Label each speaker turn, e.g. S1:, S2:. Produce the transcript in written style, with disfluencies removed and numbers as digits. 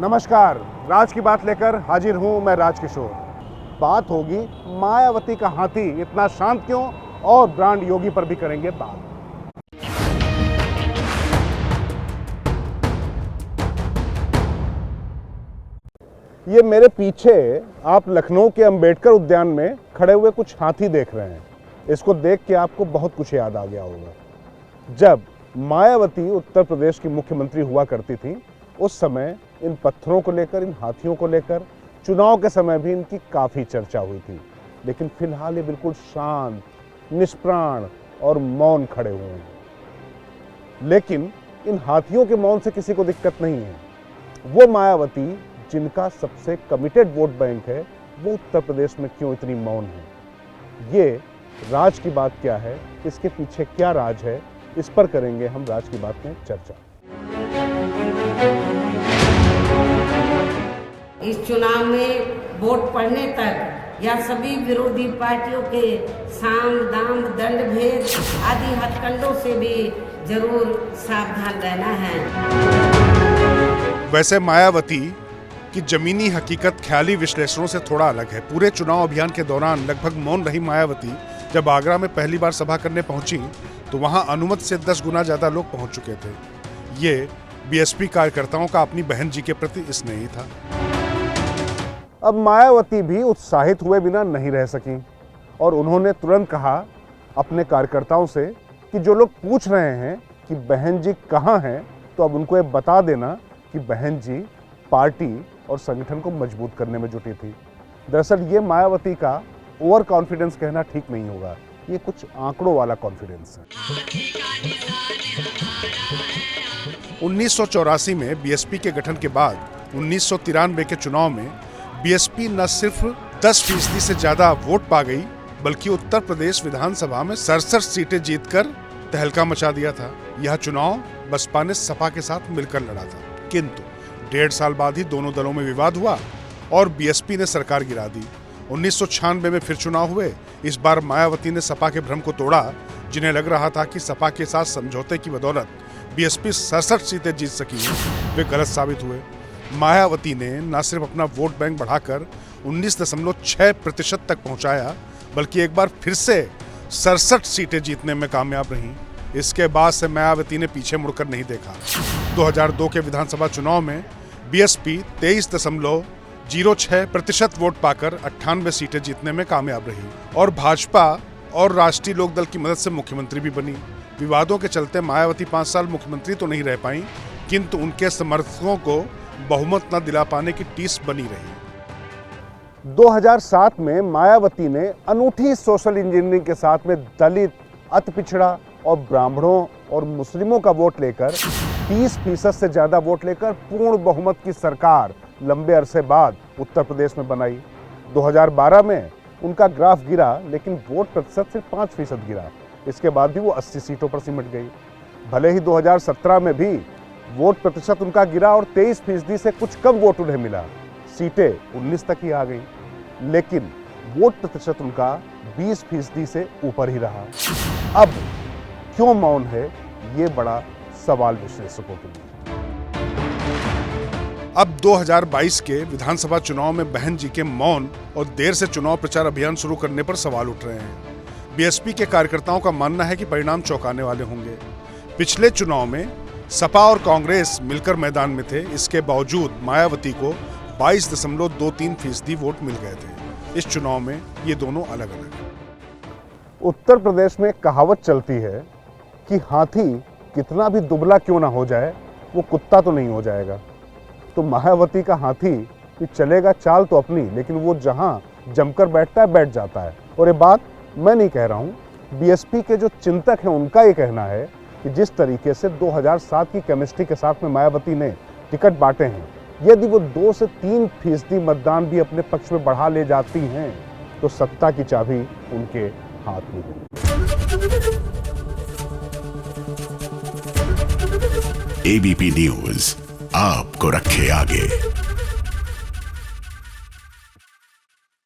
S1: नमस्कार, राज की बात लेकर हाजिर हूं मैं राजकिशोर। बात होगी मायावती का हाथी इतना शांत क्यों, और ब्रांड योगी पर भी करेंगे बात। ये मेरे पीछे आप लखनऊ के अंबेडकर उद्यान में खड़े हुए कुछ हाथी देख रहे हैं। इसको देख के आपको बहुत कुछ याद आ गया होगा। जब मायावती उत्तर प्रदेश की मुख्यमंत्री हुआ करती थी, उस समय इन पत्थरों को लेकर, इन हाथियों को लेकर चुनाव के समय भी इनकी काफ़ी चर्चा हुई थी। लेकिन फिलहाल ये बिल्कुल शांत, निष्प्राण और मौन खड़े हुए हैं। लेकिन इन हाथियों के मौन से किसी को दिक्कत नहीं है। वो मायावती जिनका सबसे कमिटेड वोट बैंक है, वो उत्तर प्रदेश में क्यों इतनी मौन है? ये राज की बात क्या है, इसके पीछे क्या राज है, इस पर करेंगे हम राज की बात में चर्चा।
S2: इस चुनाव में वोट पड़ने तक या सभी विरोधी पार्टियों के साम दाम दंड भेद आदि हथकंडों से भी जरूर सावधान रहना है।
S3: वैसे मायावती की जमीनी हकीकत ख्याली विश्लेषणों से थोड़ा अलग है। पूरे चुनाव अभियान के दौरान लगभग मौन रही मायावती जब आगरा में पहली बार सभा करने पहुंची तो वहां अनुमति से 10 गुना ज्यादा लोग पहुंच चुके थे। ये बीएसपी कार्यकर्ताओं का अपनी बहन जी के प्रति स्नेही था।
S1: अब मायावती भी उत्साहित हुए बिना नहीं रह सकी और उन्होंने तुरंत कहा अपने कार्यकर्ताओं से कि जो लोग पूछ रहे हैं कि बहन जी कहाँ हैं, तो अब उनको ये बता देना कि बहन जी पार्टी और संगठन को मजबूत करने में जुटी थी। दरअसल ये मायावती का ओवर कॉन्फिडेंस कहना ठीक नहीं होगा, ये कुछ आंकड़ों वाला कॉन्फिडेंस है।
S3: 1984 में बीएसपी के गठन के बाद 1993 के चुनाव में बीएसपी न सिर्फ 10% से ज्यादा वोट पा गई, बल्कि उत्तर प्रदेश विधानसभा में 67 सीटें जीतकर तहलका मचा दिया था। यह चुनाव बसपा ने सपा के साथ मिलकर लड़ा था, किंतु 1.5 साल बाद ही दोनों दलों में विवाद हुआ और बीएसपी ने सरकार गिरा दी। 1996 में फिर चुनाव हुए। इस बार मायावती ने सपा के भ्रम को तोड़ा। जिन्हें लग रहा था कि सपा के साथ समझौते की बदौलत बीएसपी 67 सीटें जीत सकी, वे गलत साबित हुए। मायावती ने न सिर्फ अपना वोट बैंक बढ़ाकर 19.6% तक पहुंचाया, बल्कि एक बार फिर से 67 सीटें जीतने में कामयाब रहीं। इसके बाद से मायावती ने पीछे मुड़कर नहीं देखा। 2002 के विधानसभा चुनाव में बीएसपी 23.06% वोट पाकर 98 सीटें जीतने में कामयाब रही और भाजपा और राष्ट्रीय लोकदल की मदद से मुख्यमंत्री भी बनी। विवादों के चलते मायावती 5 साल मुख्यमंत्री तो नहीं रह पाई, किंतु उनके समर्थकों को बहुमत न दिला पाने की टीस बनी रही।
S1: 2007 में मायावती ने अनूठी सोशल इंजीनियरिंग के साथ में दलित, अति पिछड़ा और ब्राह्मणों और मुस्लिमों का वोट लेकर 30% से ज्यादा वोट लेकर पूर्ण बहुमत की सरकार लंबे अरसे बाद उत्तर प्रदेश में बनाई। 2012 में उनका ग्राफ गिरा, लेकिन वोट प्रतिशत सिर्फ 5% गिरा। इसके बाद भी वो 80 सीटों पर सिमट गई। भले ही 2017 में भी वोट प्रतिशत उनका गिरा और 23% से कुछ कम वोट उन्हें मिला, सीटें 19 तक ही आ गई, लेकिन वोट प्रतिशत उनका 20% से ऊपर ही रहा। अब क्यों मौन है, ये बड़ा सवाल विश्लेषकों के लिए।
S3: अब 2022 के विधानसभा चुनाव में बहन जी के मौन और देर से चुनाव प्रचार अभियान शुरू करने पर सवाल उठ रहे हैं। बीएसपी के कार्यकर्ताओं का मानना है कि परिणाम चौंकाने वाले होंगे। पिछले चुनाव में सपा और कांग्रेस मिलकर मैदान में थे, इसके बावजूद मायावती को 22.23% वोट मिल गए थे। इस चुनाव में ये दोनों अलग अलग हैं।
S1: उत्तर प्रदेश में कहावत चलती है कि हाथी कितना भी दुबला क्यों ना हो जाए, वो कुत्ता तो नहीं हो जाएगा। तो मायावती का हाथी कि चलेगा चाल तो अपनी, लेकिन वो जहां जमकर बैठता है बैठ जाता है। और ये बात मैं नहीं कह रहा हूं, बीएसपी के जो चिंतक हैं उनका ये कहना है कि जिस तरीके से 2007 की केमिस्ट्री के साथ में मायावती ने टिकट बांटे हैं, यदि वो 2 से 3% मतदान भी अपने पक्ष में बढ़ा ले जाती हैं, तो सत्ता की चाबी उनके हाथ में है।
S4: एबीपी न्यूज आपको रखे आगे।